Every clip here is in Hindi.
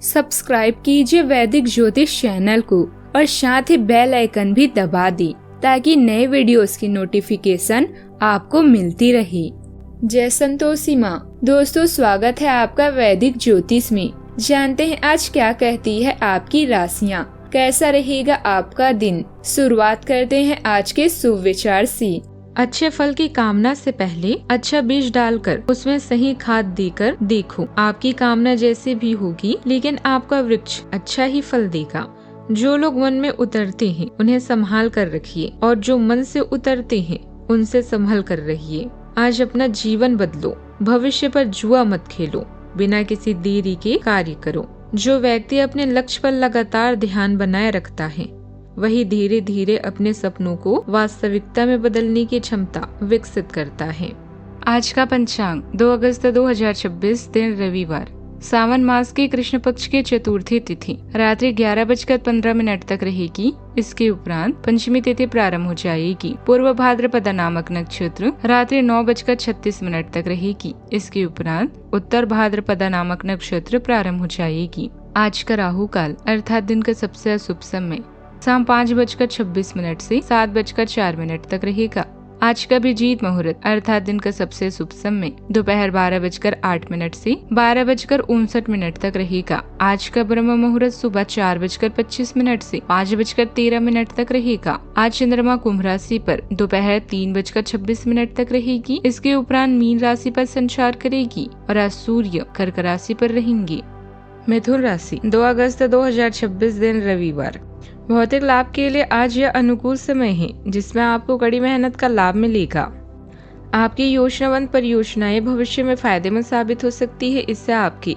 सब्सक्राइब कीजिए वैदिक ज्योतिष चैनल को और साथ ही बेल आइकन भी दबा दी ताकि नए वीडियोस की नोटिफिकेशन आपको मिलती रहे। जय संतोषी माँ। दोस्तों, स्वागत है आपका वैदिक ज्योतिष में। जानते हैं आज क्या कहती है आपकी राशियाँ, कैसा रहेगा आपका दिन। शुरुआत करते हैं आज के शुभ विचार से। अच्छे फल की कामना से पहले अच्छा बीज डालकर उसमें सही खाद देकर देखो। आपकी कामना जैसी भी होगी लेकिन आपका वृक्ष अच्छा ही फल देगा। जो लोग मन में उतरते हैं उन्हें संभाल कर रखिए और जो मन से उतरते हैं उनसे संभल कर रहिए। आज अपना जीवन बदलो, भविष्य पर जुआ मत खेलो, बिना किसी देरी के कार्य करो। जो व्यक्ति अपने लक्ष्य पर लगातार ध्यान बनाए रखता है वही धीरे धीरे अपने सपनों को वास्तविकता में बदलने की क्षमता विकसित करता है। आज का पंचांग 2 अगस्त 2026, दिन रविवार, सावन मास की कृष्ण पक्ष की चतुर्थी तिथि रात्रि 11:15 तक रहेगी। इसके उपरांत पंचमी तिथि प्रारंभ हो जाएगी। पूर्व भाद्रपदा नामक नक्षत्र रात्रि 9:36 तक रहेगी। इसके उपरांत उत्तर भाद्रपदा नामक नक्षत्र प्रारंभ हो जाएगी। आज का राहु काल अर्थात दिन का सबसे अशुभ समय शाम 5:26 से 7:04 तक रहेगा। आज का अभिजीत मुहूर्त अर्थात दिन का सबसे शुभ समय दोपहर 12:08 से 12:59 तक रहेगा। आज का ब्रह्म मुहूर्त सुबह 4:25 से 5:13 तक रहेगा। आज चंद्रमा कुंभ राशि पर दोपहर 3:26 तक रहेगी। इसके उपरांत मीन राशि पर संचार करेगी और आज सूर्य कर्क राशि पर रहेंगे। मिथुन राशि 2 अगस्त 2026, दिन रविवार, भौतिक लाभ के लिए आज यह अनुकूल समय है जिसमें आपको कड़ी मेहनत का लाभ मिलेगा। आपकी योजनाबद्ध परियोजनाएं भविष्य में फायदेमंद साबित हो सकती है। इससे आपके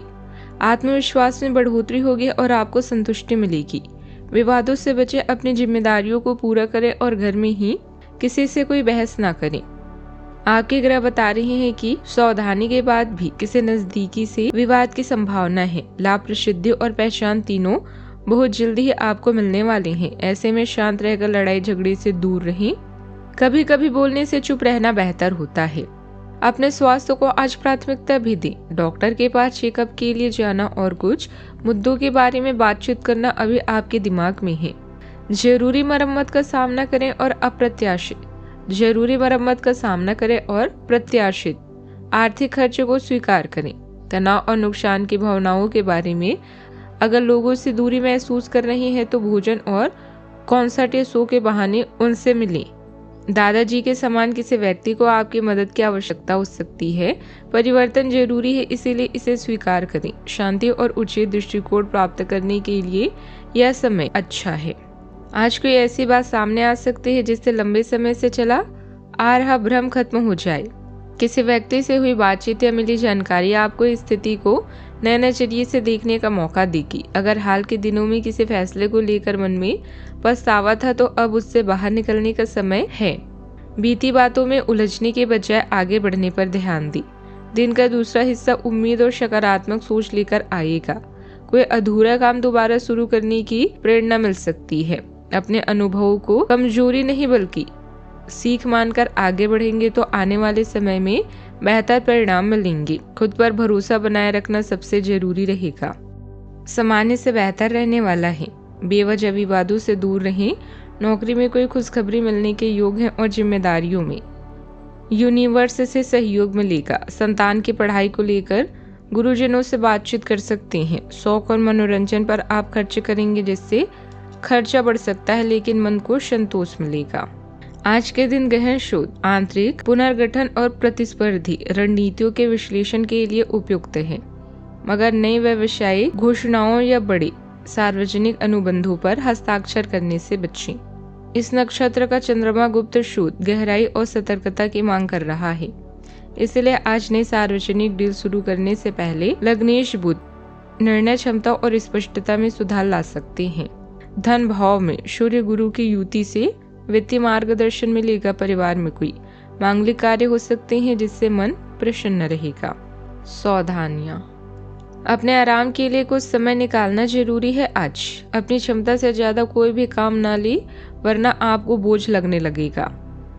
आत्मविश्वास में बढ़ोतरी होगी और आपको संतुष्टि मिलेगी। विवादों से बचे, अपनी जिम्मेदारियों को पूरा करें और घर में ही किसी से कोई बहस ना करें। आपके ग्रह बता रहे हैं कि सावधानी के बाद भी किसी नजदीकी से विवाद की संभावना है। लाभ, प्रसिद्धि और पहचान तीनों बहुत जल्दी ही आपको मिलने वाले हैं। ऐसे में शांत रहकर लड़ाई झगड़े से दूर रहें। कभी कभी बोलने से चुप रहना बेहतर होता है। अपने स्वास्थ्य को आज प्राथमिकता भी दें। डॉक्टर के पास चेकअप के लिए जाना और कुछ मुद्दों के बारे में बातचीत करना अभी आपके दिमाग में है। जरूरी मरम्मत का सामना करें और प्रत्याशित आर्थिक खर्चे को स्वीकार करें। तनाव और नुकसान की भावनाओं के बारे में अगर लोगों से दूरी महसूस कर रहे हैं तो भोजन और कॉन्सर्ट या शो के बहाने उनसे मिलें। दादाजी के समान किसी व्यक्ति को आपकी मदद की आवश्यकता हो सकती है। परिवर्तन जरूरी है, इसीलिए इसे स्वीकार करें। शांति और उचित दृष्टिकोण प्राप्त करने के लिए यह समय अच्छा है। आज कोई ऐसी बात सामने आ सकती है जिससे लंबे समय से चला आ रहा भ्रम खत्म हो जाए। किसी व्यक्ति से हुई बातचीत या मिली जानकारी आपको इस स्थिति को नए नजरिए से देखने का मौका देगी। अगर हाल के दिनों में किसी फैसले को लेकर मन में पछतावा था तो अब उससे बाहर निकलने का समय है। बीती बातों में उलझने के बजाय आगे बढ़ने पर ध्यान दें। दिन का दूसरा हिस्सा उम्मीद और सकारात्मक सोच लेकर आएगा। कोई अधूरा काम दोबारा शुरू करने की प्रेरणा मिल सकती है। अपने अनुभवों को कमजोरी नहीं बल्कि सीख मानकर आगे बढ़ेंगे तो आने वाले समय में बेहतर परिणाम मिलेंगे। खुद पर भरोसा बनाए रखना सबसे जरूरी रहेगा। सामान्य से बेहतर रहने वाला है। बेवजह विवादों से दूर रहें। नौकरी में कोई खुशखबरी मिलने के योग हैं और जिम्मेदारियों में यूनिवर्स से सहयोग मिलेगा। संतान की पढ़ाई को लेकर गुरुजनों से बातचीत कर सकते हैं। शौक और मनोरंजन पर आप खर्च करेंगे जिससे खर्चा बढ़ सकता है लेकिन मन को संतोष मिलेगा। आज के दिन गहन शोध, आंतरिक पुनर्गठन और प्रतिस्पर्धी रणनीतियों के विश्लेषण के लिए उपयुक्त है, मगर नई व्यवसायिक घोषणाओं या बड़े सार्वजनिक अनुबंधों पर हस्ताक्षर करने से बचें। इस नक्षत्र का चंद्रमा गुप्त शोध, गहराई और सतर्कता की मांग कर रहा है, इसलिए आज नई सार्वजनिक डील शुरू करने से पहले लग्नेश बुध निर्णय क्षमता और स्पष्टता में सुधार ला सकते हैं। धन भाव में सूर्य गुरु की युति से वित्तीय मार्गदर्शन मिलेगा। परिवार में कोई मांगलिक कार्य हो सकते हैं जिससे मन प्रसन्न रहेगा। सावधानियां, अपने आराम के लिए कुछ समय निकालना जरूरी है। आज अपनी क्षमता से ज्यादा कोई भी काम ना ले वरना आपको बोझ लगने लगेगा।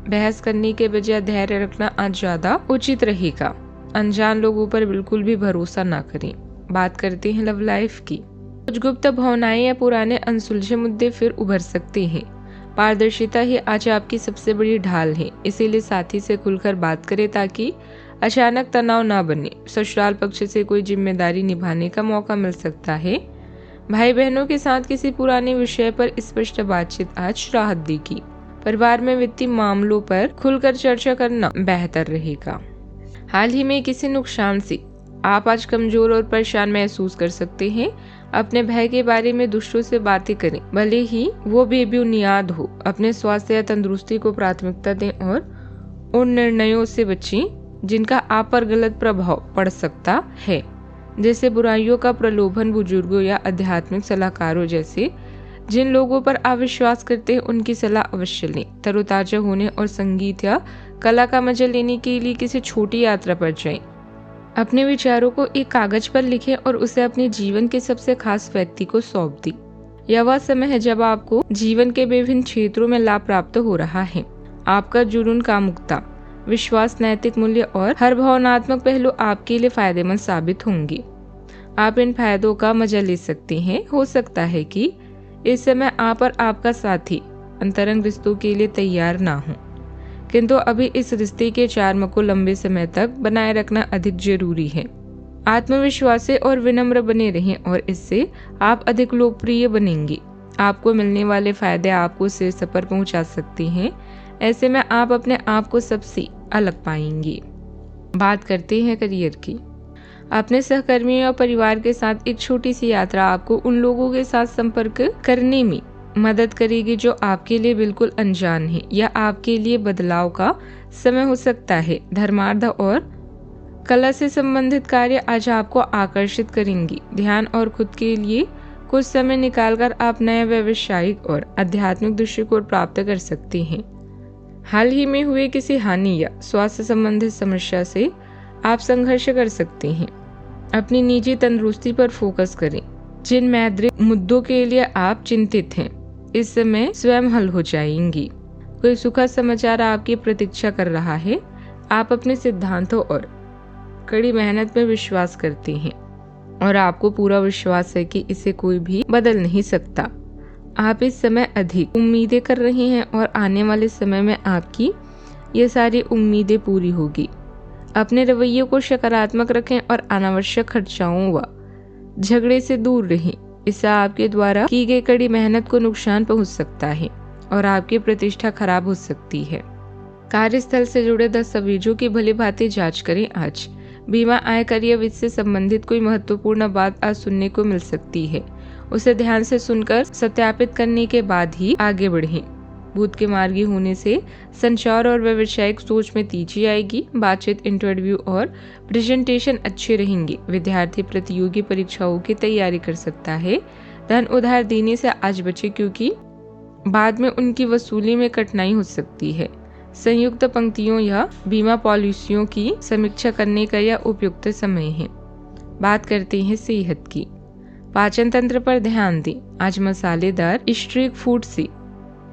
बहस करने के बजाय धैर्य रखना आज ज्यादा उचित रहेगा। अनजान लोगों पर बिल्कुल भी भरोसा ना करें। बात करते हैं लव लाइफ की। कुछ गुप्त भावनाएं या पुराने अनसुलझे मुद्दे फिर उभर सकते हैं। पारदर्शिता ही आज आपकी सबसे बड़ी ढाल है, इसीलिए साथी से खुलकर बात करें ताकि अचानक तनाव ना बने। ससुराल पक्ष से कोई जिम्मेदारी निभाने का मौका मिल सकता है। भाई बहनों के साथ किसी पुराने विषय पर स्पष्ट बातचीत आज राहत देगी। परिवार में वित्तीय मामलों पर खुलकर चर्चा करना बेहतर रहेगा। हाल ही में किसी नुकसान से आप आज कमजोर और परेशान महसूस कर सकते हैं। अपने भय के बारे में दूसरों से बातें करें, भले ही वो बेबुनियाद हो। अपने स्वास्थ्य या तंदुरुस्ती को प्राथमिकता दें और उन निर्णयों से बचें जिनका आप पर गलत प्रभाव पड़ सकता है, जैसे बुराइयों का प्रलोभन, बुजुर्गों या आध्यात्मिक सलाहकारों जैसे जिन लोगों पर आप विश्वास करते हैं उनकी सलाह अवश्य लें। तरोताजा होने और संगीत या कला का मजा लेने के लिए किसी छोटी यात्रा पर जाएं। अपने विचारों को एक कागज पर लिखें और उसे अपने जीवन के सबसे खास व्यक्ति को सौंप दें। यह वह समय है जब आपको जीवन के विभिन्न क्षेत्रों में लाभ प्राप्त हो रहा है। आपका जुनून, कामुकता, विश्वास, नैतिक मूल्य और हर भावनात्मक पहलू आपके लिए फायदेमंद साबित होंगे। आप इन फायदों का मजा ले सकते हैं। हो सकता है कि इस समय आप और आपका साथी अंतरंग रिश्तों के लिए तैयार ना हो, किंतु अभी इस रिश्ते के चार्म को लंबे समय तक बनाए रखना अधिक जरूरी है। आत्मविश्वासी और विनम्र बने रहें और इससे आप अधिक लोकप्रिय बनेंगे। आपको मिलने वाले फायदे आपको शीर्ष पर पहुंचा सकते हैं। ऐसे में आप अपने आप को सबसे अलग पाएंगे। बात करते हैं करियर की। अपने सहकर्मियों और परिवार के साथ एक छोटी सी यात्रा आपको उन लोगों के साथ संपर्क करने में मदद करेगी जो आपके लिए बिल्कुल अनजान है या आपके लिए बदलाव का समय हो सकता है। धर्मार्थ और कला से संबंधित कार्य आज आपको आकर्षित करेंगी। ध्यान और खुद के लिए कुछ समय निकालकर आप नया व्यावसायिक और आध्यात्मिक दृष्टिकोण प्राप्त कर सकते हैं। हाल ही में हुए किसी हानि या स्वास्थ्य संबंधित समस्या से आप संघर्ष कर सकते हैं। अपनी निजी तंदुरुस्ती पर फोकस करें। जिन मौद्रिक मुद्दों के लिए आप चिंतित हैं, इस समय स्वयं हल हो जाएंगी। कोई सुखद समाचार आपकी प्रतीक्षा कर रहा है। आप अपने सिद्धांतों और कड़ी मेहनत में विश्वास करते हैं और आपको पूरा विश्वास है कि इसे कोई भी बदल नहीं सकता। आप इस समय अधिक उम्मीदें कर रहे हैं और आने वाले समय में आपकी ये सारी उम्मीदें पूरी होगी। अपने रवैये को सकारात्मक रखें और अनावश्यक खर्चाओं व झगड़े से दूर रहें। इससे आपके द्वारा की गई कड़ी मेहनत को नुकसान पहुंच सकता है और आपकी प्रतिष्ठा खराब हो सकती है। कार्यस्थल से जुड़े दस्तावेजों की भली भांति जांच करें। आज बीमा, आयकर या वित्त से संबंधित कोई महत्वपूर्ण बात आज सुनने को मिल सकती है। उसे ध्यान से सुनकर सत्यापित करने के बाद ही आगे बढ़ें। बुध के मार्गी होने से संचार और व्यावसायिक सोच में तेजी आएगी। बातचीत, इंटरव्यू और प्रेजेंटेशन अच्छे रहेंगे। विद्यार्थी प्रतियोगी परीक्षाओं की तैयारी कर सकता है। धन उधार देने से आज बचे क्योंकि बाद में उनकी वसूली में कठिनाई हो सकती है। संयुक्त पंक्तियों या बीमा पॉलिसियों की समीक्षा करने का यह उपयुक्त समय है। बात करते हैं सेहत की। पाचन तंत्र पर ध्यान दें। आज मसालेदार स्ट्रीट फूड से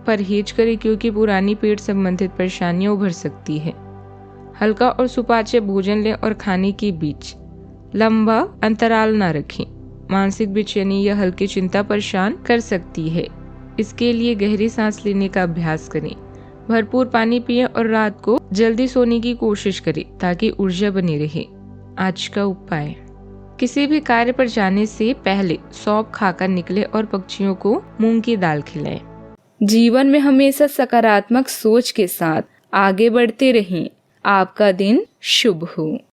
परहेज करें क्योंकि पुरानी पेट संबंधित परेशानियां उभर सकती है। हल्का और सुपाच्य भोजन लें और खाने के बीच लंबा अंतराल न रखें। मानसिक बेचैनी या हल्की चिंता परेशान कर सकती है। इसके लिए गहरी सांस लेने का अभ्यास करें। भरपूर पानी पिएं और रात को जल्दी सोने की कोशिश करें ताकि ऊर्जा बनी रहे। आज का उपाय, किसी भी कार्य पर जाने से पहले सौंफ खाकर निकले और पक्षियों को मूंग की दाल खिलाएं। जीवन में हमेशा सकारात्मक सोच के साथ आगे बढ़ते रहें। आपका दिन शुभ हो।